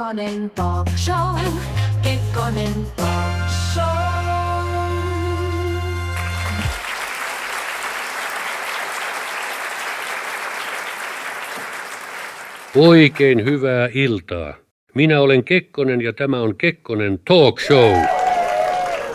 Kekkonen Talk Show. Kekkonen Talk Show. Oikein hyvää iltaa. Minä olen Kekkonen ja tämä on Kekkonen Talk Show.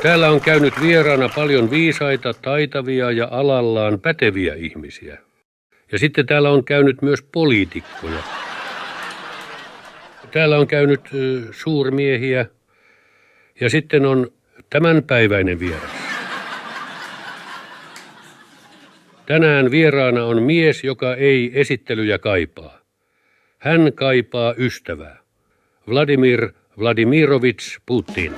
Täällä on käynyt vieraana paljon viisaita, taitavia ja alallaan päteviä ihmisiä. Ja sitten täällä on käynyt myös poliitikkoja. Täällä on käynyt suurmiehiä ja sitten on tämänpäiväinen vieras. Tänään vieraana on mies, joka ei esittelyjä kaipaa. Hän kaipaa ystävää. Vladimir Vladimirovich Putin.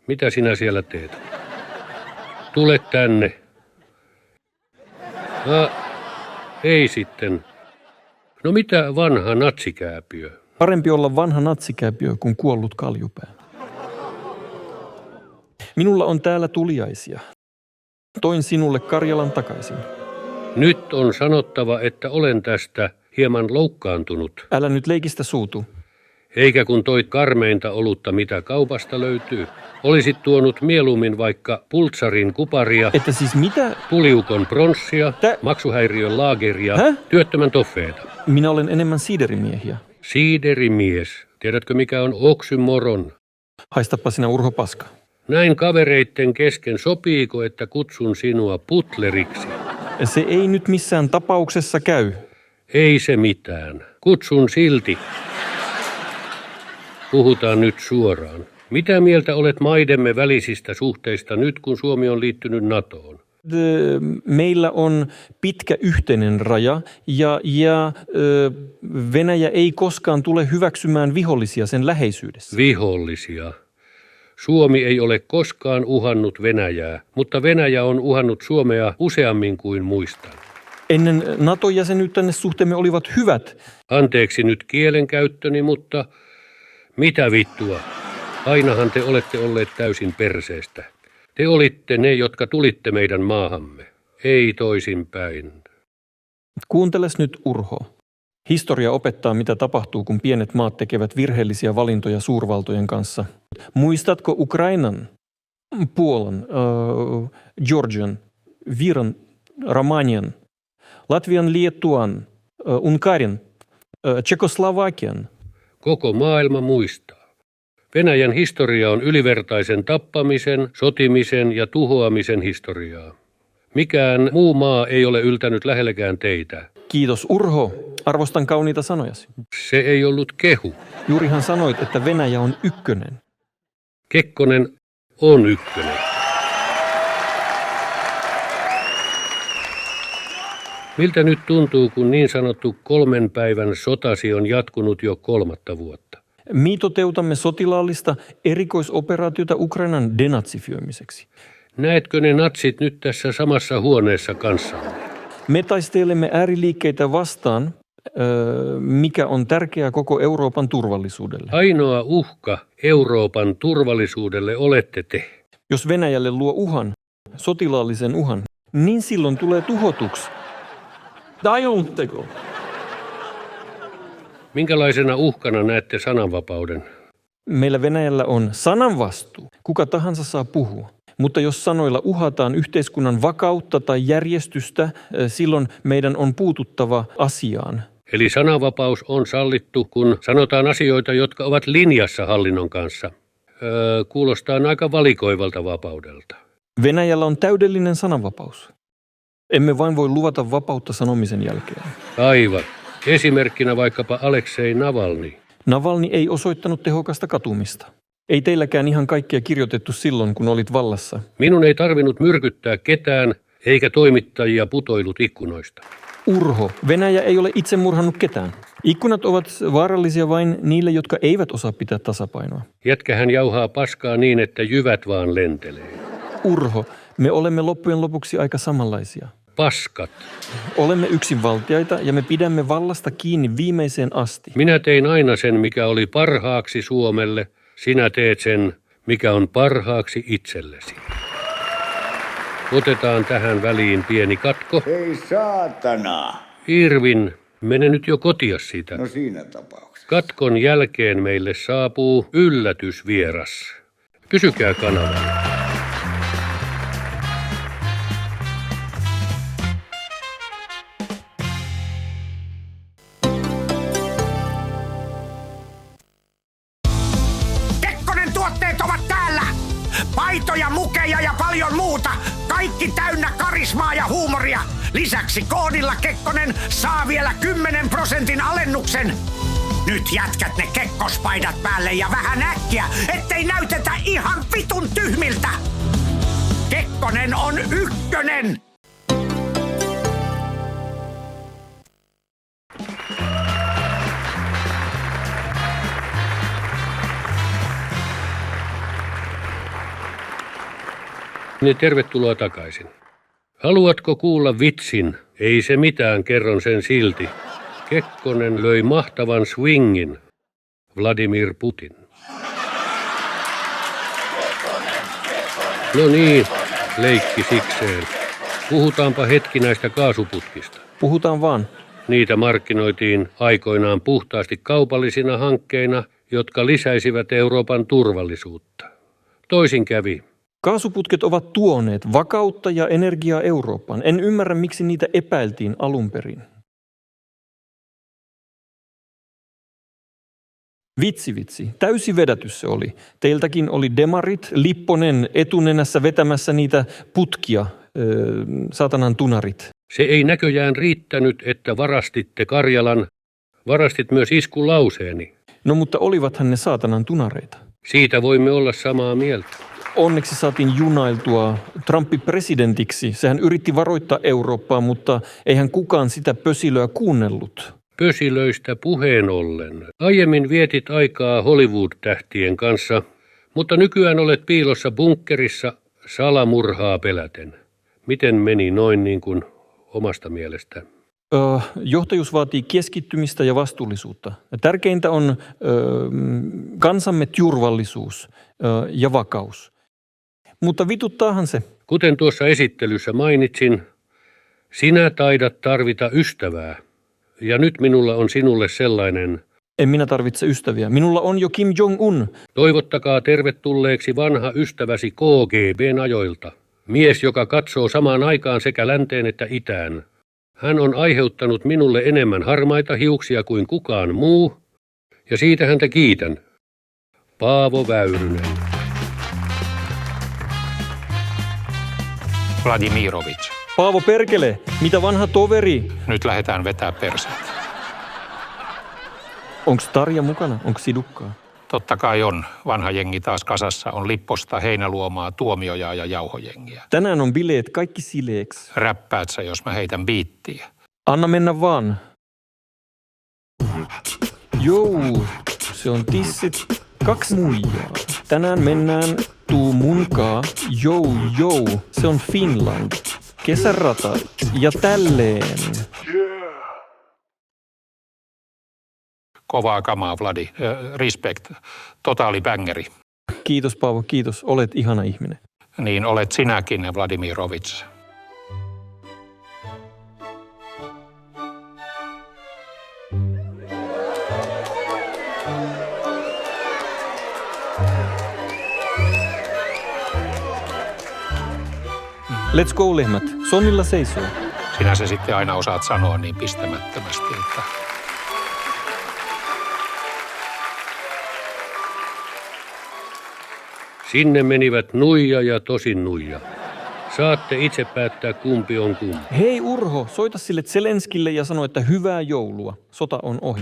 Mitä sinä siellä teet? Tule tänne. Ei sitten. No mitä vanha natsikääpiö? Parempi olla vanha natsikääpiö kuin kuollut kaljupää. Minulla on täällä tuliaisia. Toin sinulle Karjalan takaisin. Nyt on sanottava, että olen tästä hieman loukkaantunut. Älä nyt leikistä suutu. Eikä kun toit karmeinta olutta, mitä kaupasta löytyy. Olisit tuonut mieluummin vaikka Pultsarin kuparia, Että siis mitä? Puliukon pronssia, maksuhäiriön laageria, työttömän toffeeta. Minä olen enemmän siiderimiehiä. Siiderimies. Tiedätkö mikä on oksymoron? Haistapa sinä Urho paska. Näin kavereitten kesken sopiiko, että kutsun sinua putleriksi? Se ei nyt missään tapauksessa käy. Ei se mitään. Kutsun silti. Puhutaan nyt suoraan. Mitä mieltä olet maidemme välisistä suhteista nyt, kun Suomi on liittynyt NATOon? Meillä on pitkä yhteinen raja ja Venäjä ei koskaan tule hyväksymään vihollisia sen läheisyydessä. Vihollisia. Suomi ei ole koskaan uhannut Venäjää, mutta Venäjä on uhannut Suomea useammin kuin muistan. Ennen NATO-jäsenyyttä suhteemme olivat hyvät. Anteeksi nyt kielenkäyttöni, mutta mitä vittua? Ainahan te olette olleet täysin perseestä. Te olitte ne, jotka tulitte meidän maahamme. Ei toisinpäin. Kuunteles nyt, Urho. Historia opettaa, mitä tapahtuu, kun pienet maat tekevät virheellisiä valintoja suurvaltojen kanssa. Muistatko Ukrainan, Puolan, Georgian, Viron, Romanian, Latvian, Liettuan, Unkarin, Tšekoslovakian? Koko maailma muistaa. Venäjän historia on ylivertaisen tappamisen, sotimisen ja tuhoamisen historiaa. Mikään muu maa ei ole yltänyt lähellekään teitä. Kiitos, Urho. Arvostan kauniita sanojasi. Se ei ollut kehu. Juurihan sanoit, että Venäjä on ykkönen. Kekkonen on ykkönen. Miltä nyt tuntuu, kun niin sanottu 3 päivän sotasi on jatkunut jo 3. vuotta? Me toteutamme sotilaallista erikoisoperaatiota Ukrainan denatsifioimiseksi. Näetkö ne natsit nyt tässä samassa huoneessa kanssamme? Me taistelemme ääriliikkeitä vastaan, mikä on tärkeää koko Euroopan turvallisuudelle. Ainoa uhka Euroopan turvallisuudelle olette te. Jos Venäjälle luo uhan, sotilaallisen uhan, niin silloin tulee tuhotuksi. Minkälaisena uhkana näette sananvapauden? Meillä Venäjällä on sananvastuu. Kuka tahansa saa puhua. Mutta jos sanoilla uhataan yhteiskunnan vakautta tai järjestystä, silloin meidän on puututtava asiaan. Eli sananvapaus on sallittu, kun sanotaan asioita, jotka ovat linjassa hallinnon kanssa. Kuulostaa aika valikoivalta vapaudelta. Venäjällä on täydellinen sananvapaus. Emme vain voi luvata vapautta sanomisen jälkeen. Aivan. Esimerkkinä vaikkapa Aleksei Navalny. Navalny ei osoittanut tehokasta katumista. Ei teilläkään ihan kaikkia kirjoitettu silloin, kun olit vallassa. Minun ei tarvinnut myrkyttää ketään, eikä toimittajia putoillut ikkunoista. Urho, Venäjä ei ole itse murhannut ketään. Ikkunat ovat vaarallisia vain niille, jotka eivät osaa pitää tasapainoa. Jätkähän jauhaa paskaa niin, että jyvät vaan lentelee. Urho, me olemme loppujen lopuksi aika samanlaisia. Paskat. Olemme yksinvaltiaita ja me pidämme vallasta kiinni viimeiseen asti. Minä tein aina sen, mikä oli parhaaksi Suomelle. Sinä teet sen, mikä on parhaaksi itsellesi. Otetaan tähän väliin pieni katko. Ei saatana. Irvin, mene nyt jo kotia siitä. No siinä tapauksessa. Katkon jälkeen meille saapuu yllätysvieras. Pysykää kanavalla. Kekkonen tuotteet ovat täällä! Paitoja, mukeja ja paljon muuta. Kaikki täynnä karismaa ja huumoria. Lisäksi koodilla Kekkonen saa vielä 10% alennuksen. Nyt jätkät ne kekkospaidat päälle ja vähän äkkiä, ettei näytetä ihan vitun tyhmiltä. Kekkonen on ykkönen! Tervetuloa takaisin. Haluatko kuulla vitsin? Ei se mitään, kerron sen silti. Kekkonen löi mahtavan swingin. Vladimir Putin. No niin, leikki sikseen. Puhutaanpa hetki näistä kaasuputkista. Puhutaan vaan. Niitä markkinoitiin aikoinaan puhtaasti kaupallisina hankkeina, jotka lisäisivät Euroopan turvallisuutta. Toisin kävi. Kaasuputket ovat tuoneet vakautta ja energiaa Eurooppaan. En ymmärrä, miksi niitä epäiltiin alun perin. Vitsi. Täysi vedätys se oli. Teiltäkin oli demarit, Lipponen etunenässä vetämässä niitä putkia, saatanan tunarit. Se ei näköjään riittänyt, että varastitte Karjalan. Varastit myös iskulauseeni. No mutta olivathan ne saatanan tunareita. Siitä voimme olla samaa mieltä. Onneksi saatiin junailtua Trumpi presidentiksi. Sehän yritti varoittaa Eurooppaa, mutta eihän kukaan sitä pösilöä kuunnellut. Pösilöistä puheen ollen. Aiemmin vietit aikaa Hollywood-tähtien kanssa, mutta nykyään olet piilossa bunkkerissa salamurhaa peläten. Miten meni noin niin kuin omasta mielestä? Johtajuus vaatii keskittymistä ja vastuullisuutta. Tärkeintä on kansamme turvallisuus ja vakaus. Mutta vituttaahan se. Kuten tuossa esittelyssä mainitsin, sinä taidat tarvita ystävää. Ja nyt minulla on sinulle sellainen. En minä tarvitse ystäviä. Minulla on jo Kim Jong-un. Toivottakaa tervetulleeksi vanha ystäväsi KGB:n ajoilta. Mies, joka katsoo samaan aikaan sekä länteen että itään. Hän on aiheuttanut minulle enemmän harmaita hiuksia kuin kukaan muu, ja siitä häntä kiitän. Paavo Väyrynen. Vladimirovic. Paavo perkele, mitä vanha toveri? Nyt lähdetään vetää perseet. Onks Tarja mukana? Onks Sidukkaa? Totta kai on. Vanha jengi taas kasassa. On Lipposta, Heinäluomaa, Tuomiojaa ja Jauhojengiä. Tänään on bileet kaikki sileeks. Räppäät sä, jos mä heitän biittiä. Anna mennä vaan. Jou, se on tissit 2 muijaa. Tänään mennään tuu munkaa. Jou, se on Finland. Kesärata ja tälleen. Kovaa kamaa, Vladi. Respect. Totaali bängeri. Kiitos Paavo, kiitos. Olet ihana ihminen. Niin olet sinäkin, Vladimirovic. Let's go, lehmät. Sonnilla seisoo. Sinä se sitten aina osaat sanoa niin pistämättömästi, että... Sinne menivät Nuija ja tosin Nuija. Saatte itse päättää, kumpi on kumpi. Hei Urho, soita sille Zelenskille ja sano, että hyvää joulua. Sota on ohi.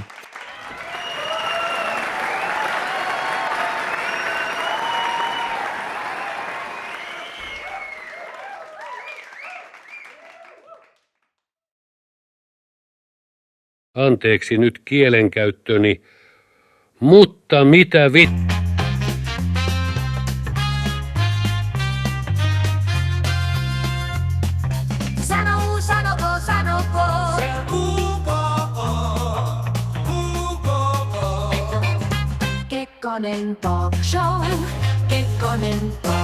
Anteeksi nyt kielenkäyttöni, mutta mitä Sanoko. Kekkonen talk show. Kekkonen talk